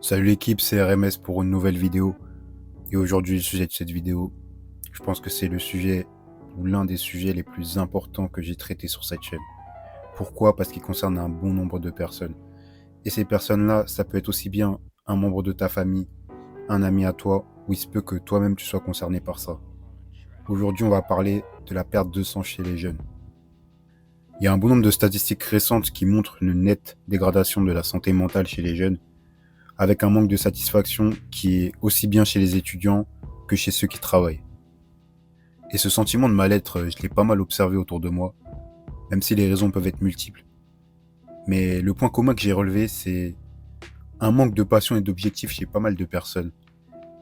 Salut l'équipe, c'est RMS pour une nouvelle vidéo. Et aujourd'hui, le sujet de cette vidéo, je pense que c'est le sujet ou l'un des sujets les plus importants que j'ai traité sur cette chaîne. Pourquoi? Parce qu'il concerne un bon nombre de personnes. Et ces personnes-là, ça peut être aussi bien un membre de ta famille, un ami à toi, ou il se peut que toi-même tu sois concerné par ça. Aujourd'hui, on va parler de la perte de sang chez les jeunes. Il y a un bon nombre de statistiques récentes qui montrent une nette dégradation de la santé mentale chez les jeunes, avec un manque de satisfaction qui est aussi bien chez les étudiants que chez ceux qui travaillent. Et ce sentiment de mal-être, je l'ai pas mal observé autour de moi, même si les raisons peuvent être multiples. Mais le point commun que j'ai relevé, c'est un manque de passion et d'objectifs chez pas mal de personnes.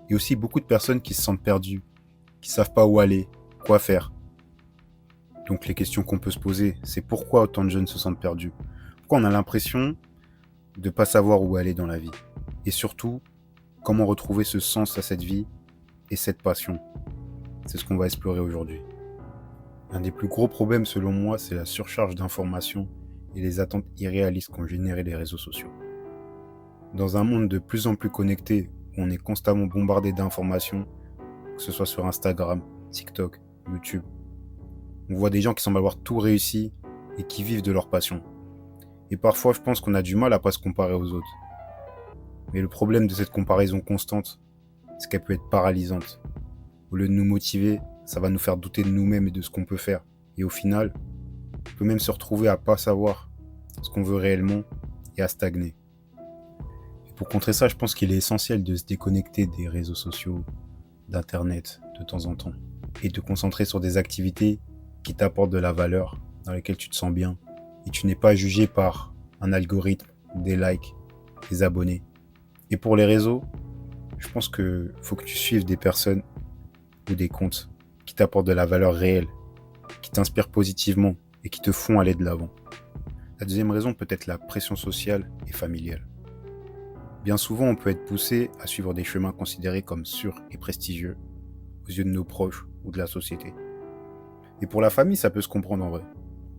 Et aussi beaucoup de personnes qui se sentent perdues, qui savent pas où aller, quoi faire. Donc les questions qu'on peut se poser, c'est pourquoi autant de jeunes se sentent perdus? Pourquoi on a l'impression de pas savoir où aller dans la vie? Et surtout, comment retrouver ce sens à cette vie et cette passion? C'est ce qu'on va explorer aujourd'hui. Un des plus gros problèmes selon moi, c'est la surcharge d'informations et les attentes irréalistes qu'ont généré les réseaux sociaux. Dans un monde de plus en plus connecté, où on est constamment bombardé d'informations, que ce soit sur Instagram, TikTok, YouTube, on voit des gens qui semblent avoir tout réussi et qui vivent de leur passion. Et parfois, je pense qu'on a du mal à pas se comparer aux autres. Mais le problème de cette comparaison constante, c'est qu'elle peut être paralysante. Au lieu de nous motiver, ça va nous faire douter de nous-mêmes et de ce qu'on peut faire. Et au final, on peut même se retrouver à pas savoir ce qu'on veut réellement et à stagner. Et pour contrer ça, je pense qu'il est essentiel de se déconnecter des réseaux sociaux, d'internet de temps en temps et de concentrer sur des activités qui t'apportent de la valeur, dans lesquelles tu te sens bien et tu n'es pas jugé par un algorithme, des likes, des abonnés. Et pour les réseaux, je pense que faut que tu suives des personnes ou des comptes qui t'apportent de la valeur réelle, qui t'inspirent positivement et qui te font aller de l'avant. La deuxième raison peut être la pression sociale et familiale. Bien souvent, on peut être poussé à suivre des chemins considérés comme sûrs et prestigieux aux yeux de nos proches ou de la société. Et pour la famille, ça peut se comprendre en vrai.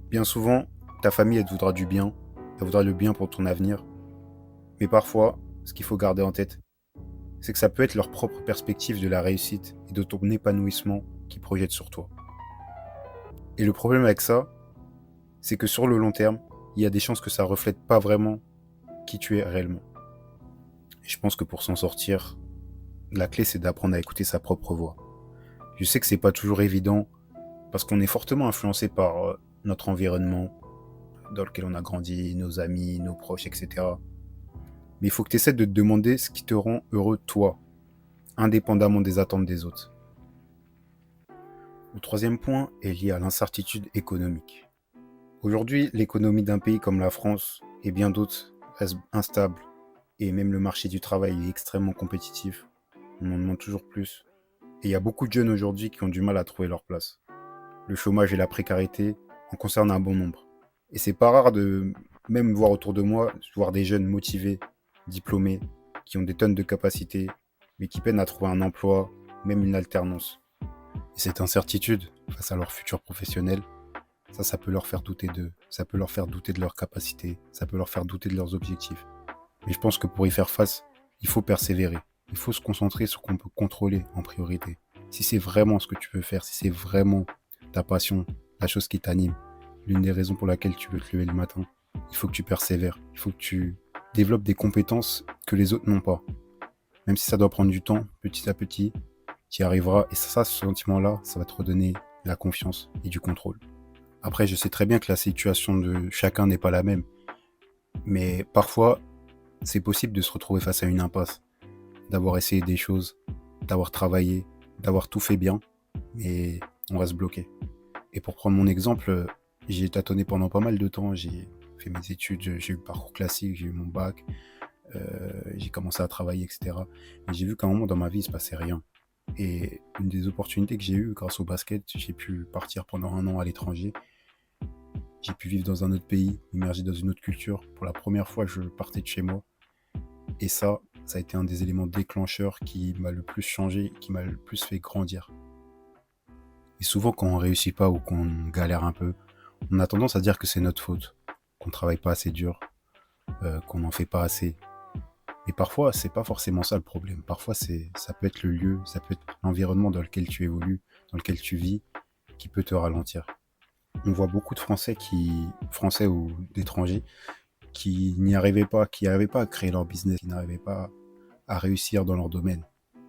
Bien souvent, ta famille, elle te voudra du bien, elle voudra le bien pour ton avenir. Mais parfois, ce qu'il faut garder en tête, c'est que ça peut être leur propre perspective de la réussite et de ton épanouissement qu'ils projettent sur toi. Et le problème avec ça, c'est que sur le long terme, il y a des chances que ça reflète pas vraiment qui tu es réellement. Et je pense que pour s'en sortir, la clé c'est d'apprendre à écouter sa propre voix. Je sais que c'est pas toujours évident parce qu'on est fortement influencé par notre environnement dans lequel on a grandi, nos amis, nos proches, etc. Mais il faut que tu essaies de te demander ce qui te rend heureux toi, indépendamment des attentes des autres. Le troisième point est lié à l'incertitude économique. Aujourd'hui, l'économie d'un pays comme la France et bien d'autres reste instable et même le marché du travail est extrêmement compétitif. On en demande toujours plus. Et il y a beaucoup de jeunes aujourd'hui qui ont du mal à trouver leur place. Le chômage et la précarité en concernent un bon nombre. Et c'est pas rare de même voir autour de moi, voir des jeunes motivés, diplômés, qui ont des tonnes de capacités, mais qui peinent à trouver un emploi, même une alternance. Et cette incertitude face à leur futur professionnel, ça peut leur faire douter d'eux, ça peut leur faire douter de leurs capacités, ça peut leur faire douter de leurs objectifs. Mais je pense que pour y faire face, il faut persévérer. Il faut se concentrer sur ce qu'on peut contrôler en priorité. Si c'est vraiment ce que tu veux faire, si c'est vraiment ta passion, la chose qui t'anime, l'une des raisons pour laquelle tu veux te lever le matin, il faut que tu persévères. Il faut que tu développes des compétences que les autres n'ont pas. Même si ça doit prendre du temps, petit à petit, tu y arriveras. Et ça, ce sentiment-là, ça va te redonner la confiance et du contrôle. Après, je sais très bien que la situation de chacun n'est pas la même. Mais parfois, c'est possible de se retrouver face à une impasse, d'avoir essayé des choses, d'avoir travaillé, d'avoir tout fait bien, mais on reste bloqué. Et pour prendre mon exemple, j'ai tâtonné pendant pas mal de temps, j'ai fait mes études, j'ai eu le parcours classique, j'ai eu mon bac, j'ai commencé à travailler, etc. Mais j'ai vu qu'à un moment dans ma vie, il se passait rien. Et une des opportunités que j'ai eues grâce au basket, j'ai pu partir pendant un an à l'étranger. J'ai pu vivre dans un autre pays, immergé dans une autre culture. Pour la première fois, je partais de chez moi. Et ça a été un des éléments déclencheurs qui m'a le plus changé, qui m'a le plus fait grandir. Et souvent, quand on réussit pas ou qu'on galère un peu, on a tendance à dire que c'est notre faute, qu'on travaille pas assez dur, qu'on n'en fait pas assez. Et parfois, c'est pas forcément ça le problème. Parfois, ça peut être le lieu, ça peut être l'environnement dans lequel tu évolues, dans lequel tu vis, qui peut te ralentir. On voit beaucoup de Français ou d'étrangers, qui n'y arrivaient pas, qui n'arrivaient pas à créer leur business, qui n'arrivaient pas à réussir dans leur domaine.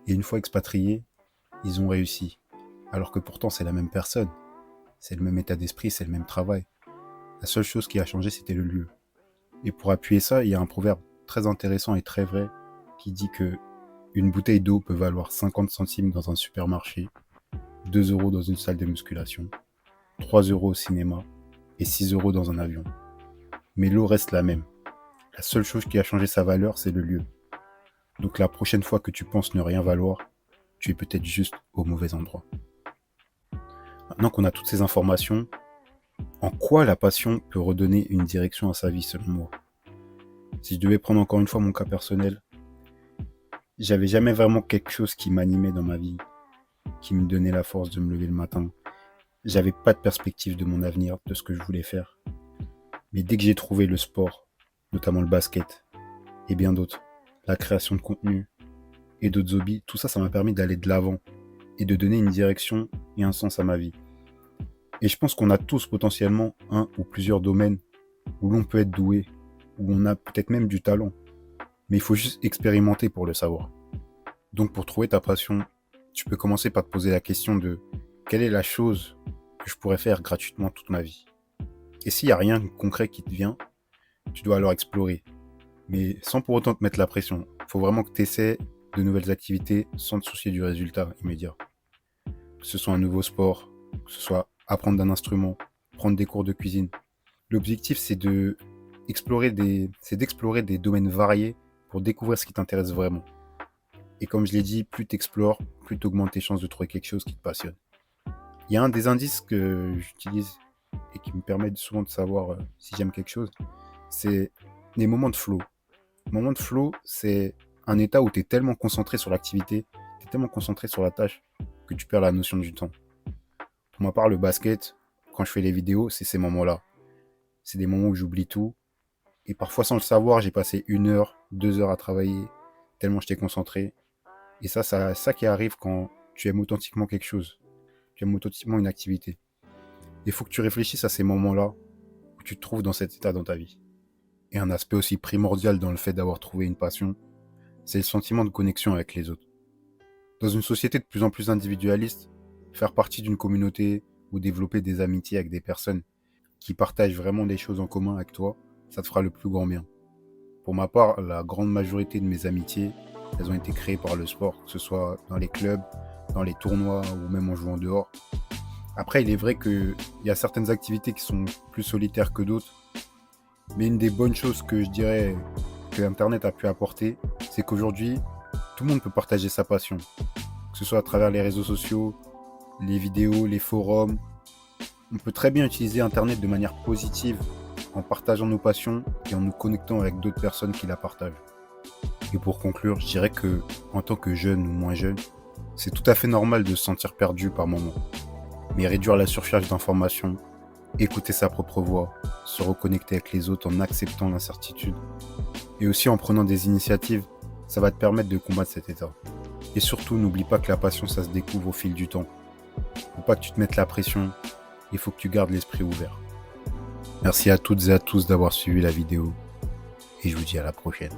Et une fois expatriés, ils ont réussi. Alors que pourtant, c'est la même personne. C'est le même état d'esprit, c'est le même travail. La seule chose qui a changé, c'était le lieu. Et pour appuyer ça, il y a un proverbe très intéressant et très vrai qui dit que une bouteille d'eau peut valoir 50 centimes dans un supermarché, 2 euros dans une salle de musculation, 3 euros au cinéma et 6 euros dans un avion. Mais l'eau reste la même. La seule chose qui a changé sa valeur, c'est le lieu. Donc la prochaine fois que tu penses ne rien valoir, tu es peut-être juste au mauvais endroit. Maintenant qu'on a toutes ces informations, en quoi la passion peut redonner une direction à sa vie selon moi? Si je devais prendre encore une fois mon cas personnel, j'avais jamais vraiment quelque chose qui m'animait dans ma vie, qui me donnait la force de me lever le matin. J'avais pas de perspective de mon avenir, de ce que je voulais faire. Mais dès que j'ai trouvé le sport, notamment le basket, et bien d'autres, la création de contenu et d'autres hobbies, tout ça, ça m'a permis d'aller de l'avant et de donner une direction et un sens à ma vie. Et je pense qu'on a tous potentiellement un ou plusieurs domaines où l'on peut être doué, où on a peut-être même du talent. Mais il faut juste expérimenter pour le savoir. Donc pour trouver ta passion, tu peux commencer par te poser la question de quelle est la chose que je pourrais faire gratuitement toute ma vie. Et s'il n'y a rien de concret qui te vient, tu dois alors explorer. Mais sans pour autant te mettre la pression. Il faut vraiment que tu essaies de nouvelles activités sans te soucier du résultat immédiat. Que ce soit un nouveau sport, que ce soit apprendre d'un instrument, prendre des cours de cuisine. L'objectif, c'est d'explorer des domaines variés pour découvrir ce qui t'intéresse vraiment. Et comme je l'ai dit, plus tu explores, plus tu augmentes tes chances de trouver quelque chose qui te passionne. Il y a un des indices que j'utilise et qui me permet souvent de savoir si j'aime quelque chose, c'est les moments de flow. Les moments de flow, c'est un état où tu es tellement concentré sur l'activité, tu es tellement concentré sur la tâche que tu perds la notion du temps. Pour ma part, le basket, quand je fais les vidéos, c'est ces moments-là. C'est des moments où j'oublie tout. Et parfois, sans le savoir, j'ai passé 1 heure, 2 heures à travailler, tellement j'étais concentré. Et ça qui arrive quand tu aimes authentiquement quelque chose. Tu aimes authentiquement une activité. Il faut que tu réfléchisses à ces moments-là où tu te trouves dans cet état dans ta vie. Et un aspect aussi primordial dans le fait d'avoir trouvé une passion, c'est le sentiment de connexion avec les autres. Dans une société de plus en plus individualiste, faire partie d'une communauté ou développer des amitiés avec des personnes qui partagent vraiment des choses en commun avec toi, ça te fera le plus grand bien. Pour ma part, la grande majorité de mes amitiés, elles ont été créées par le sport, que ce soit dans les clubs, dans les tournois ou même en jouant dehors. Après, il est vrai qu'il y a certaines activités qui sont plus solitaires que d'autres, mais une des bonnes choses que je dirais que Internet a pu apporter, c'est qu'aujourd'hui, tout le monde peut partager sa passion, que ce soit à travers les réseaux sociaux, les vidéos, les forums. On peut très bien utiliser Internet de manière positive en partageant nos passions et en nous connectant avec d'autres personnes qui la partagent. Et pour conclure, je dirais que, en tant que jeune ou moins jeune, c'est tout à fait normal de se sentir perdu par moments. Mais réduire la surcharge d'informations, écouter sa propre voix, se reconnecter avec les autres en acceptant l'incertitude, et aussi en prenant des initiatives, ça va te permettre de combattre cet état. Et surtout, n'oublie pas que la passion, ça se découvre au fil du temps. Faut pas que tu te mettes la pression, il faut que tu gardes l'esprit ouvert. Merci à toutes et à tous d'avoir suivi la vidéo, et je vous dis à la prochaine.